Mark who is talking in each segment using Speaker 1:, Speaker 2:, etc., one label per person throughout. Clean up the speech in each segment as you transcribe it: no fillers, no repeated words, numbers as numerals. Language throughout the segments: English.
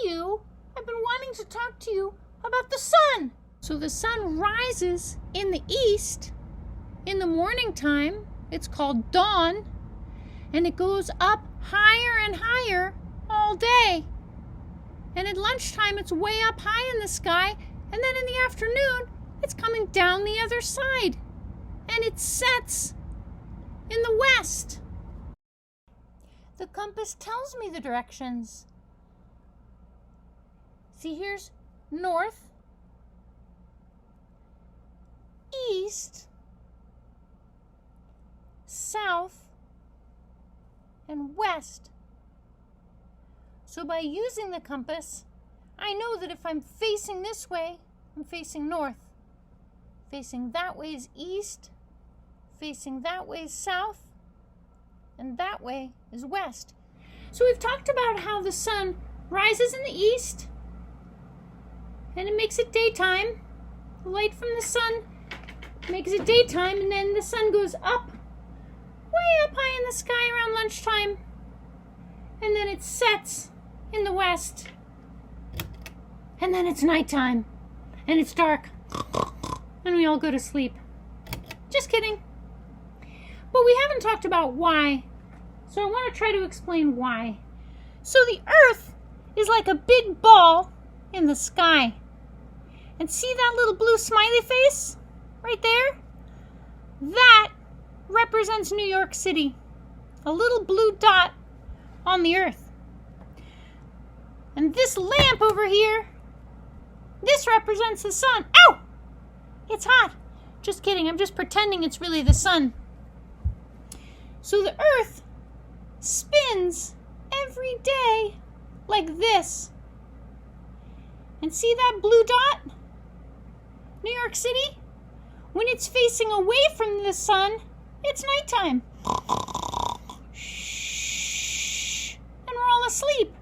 Speaker 1: you. I've been wanting to talk to you about the sun. So the sun rises in the east in the morning time. It's called dawn. And it goes up higher and higher all day. And at lunchtime, it's way up high in the sky. And then in the afternoon, it's coming down the other side. And it sets in the west. The compass tells me the directions. See, here's north, east, south, and west. So by using the compass, I know that if I'm facing this way, I'm facing north. Facing that way is east, facing that way is south, and that way is west. So we've talked about how the sun rises in the east, and it makes it daytime. The light from the sun makes it daytime, and then the sun goes up, way up high in the sky around lunchtime, and then it sets in the west, and then it's nighttime, and it's dark, and we all go to sleep. Just kidding. But we haven't talked about why, so I want to try to explain why. So the Earth is like a big ball in the sky. And see that little blue smiley face right there? That represents New York City. A little blue dot on the Earth. And this lamp over here, this represents the sun. Ow! It's hot. Just kidding, I'm just pretending it's really the sun. So the Earth spins every day like this. And see that blue dot? New York City? When it's facing away from the sun, it's nighttime. Shh. And we're all asleep.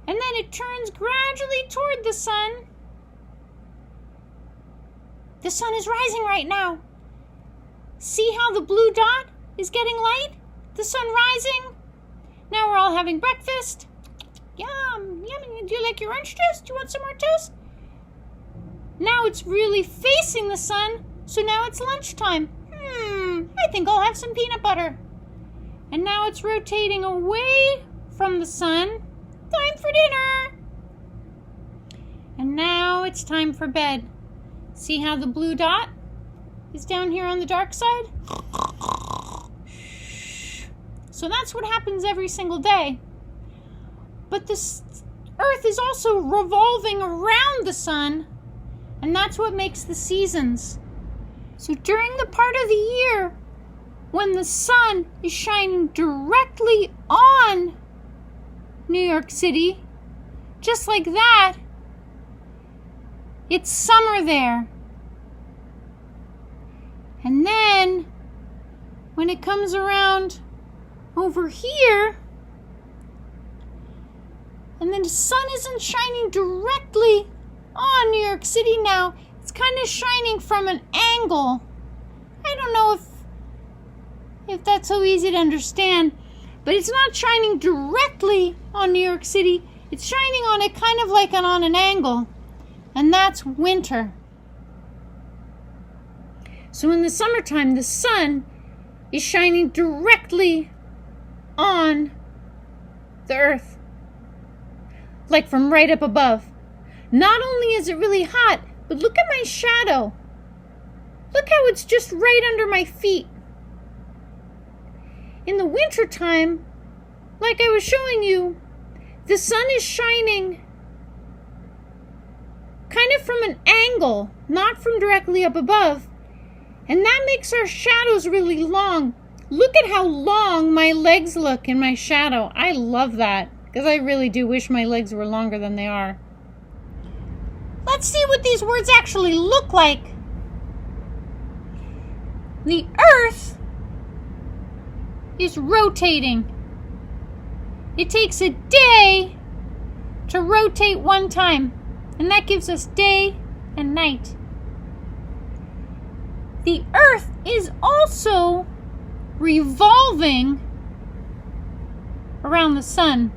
Speaker 1: And then it turns gradually toward the sun. The sun is rising right now. See how the blue dot is getting light? The sun rising. Now we're all having breakfast. Yum, yummy. Do you like your orange toast? Do you want some more toast? Now it's really facing the sun, so now it's lunchtime. I think I'll have some peanut butter. And now it's rotating away from the sun. Time for dinner. And now it's time for bed. See how the blue dot is down here on the dark side? So that's what happens every single day. But this Earth is also revolving around the sun, and that's what makes the seasons. So during the part of the year when the sun is shining directly on New York City, just like that, it's summer there. And then when it comes around over here, and then the sun isn't shining directly on New York City now, it's kind of shining from an angle. I don't know if that's so easy to understand, but it's not shining directly on New York City. It's shining on it kind of like on an angle, and that's winter. So in the summertime, the sun is shining directly on the Earth, like from right up above. Not only is it really hot, but look at my shadow. Look how it's just right under my feet. In the wintertime, like I was showing you, the sun is shining kind of from an angle, not from directly up above. And that makes our shadows really long. Look at how long my legs look in my shadow. I love that, because I really do wish my legs were longer than they are. Let's see what these words actually look like. The Earth is rotating. It takes a day to rotate one time, and that gives us day and night. The Earth is also revolving around the sun.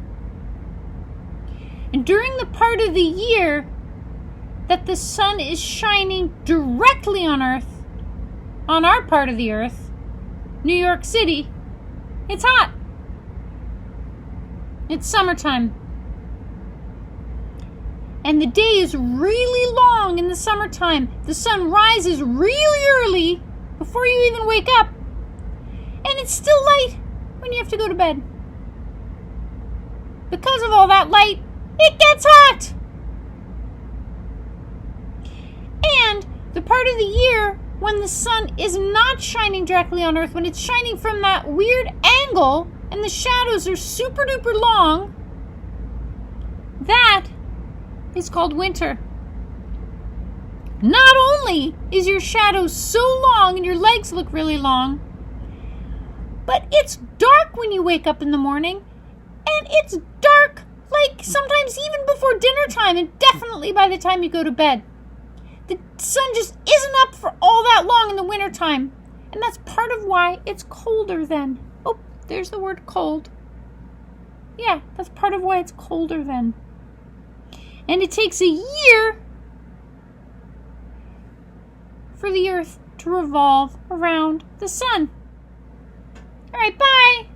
Speaker 1: And during the part of the year that the sun is shining directly on Earth, on our part of the Earth, New York City, it's hot. It's summertime. And the day is really long in the summertime. The sun rises really early before you even wake up. And it's still light when you have to go to bed. Because of all that light, it gets hot. And the part of the year when the sun is not shining directly on Earth, when it's shining from that weird angle and the shadows are super duper long, that is called winter. Not only is your shadow so long and your legs look really long, but it's dark when you wake up in the morning, and it's dark like sometimes even before dinner time, and definitely by the time you go to bed. The sun just isn't up for all that long in the wintertime, and that's part of why it's colder then. Oh, there's the word cold. Yeah, that's part of why it's colder then. And it takes a year for the Earth to revolve around the sun. All right, bye.